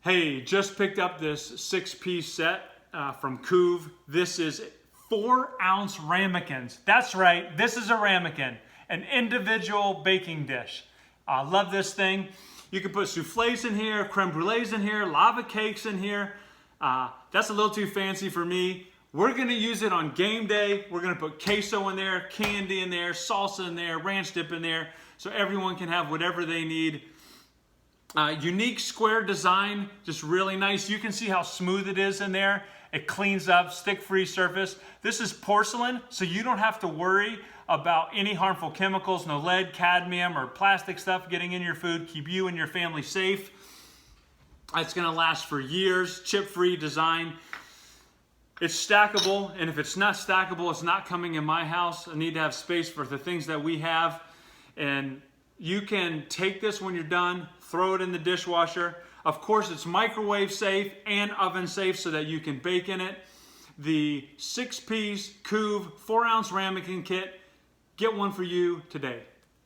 Hey, just picked up this 6-piece set from Koov. This is 4-ounce Ramekins. That's right, this is a Ramekin, an individual baking dish. I love this thing. You can put soufflés in here, creme brulees in here, lava cakes in here. That's a little too fancy for me. We're gonna use it on game day. We're gonna put queso in there, candy in there, salsa in there, ranch dip in there, so everyone can have whatever they need. Unique square design, just really nice. You can see how smooth it is in there. It cleans up, stick-free surface. This is porcelain, so you don't have to worry about any harmful chemicals, no lead, cadmium, or plastic stuff getting in your food. Keep you and your family safe. It's gonna last for years, chip-free design. It's stackable, and if it's not stackable, it's not coming in my house. I need to have space for the things that we have. And you can take this when you're done, throw it in the dishwasher. Of course, it's microwave safe and oven safe so that you can bake in it. The 6-piece Koov 4-ounce Ramekin kit, get one for you today.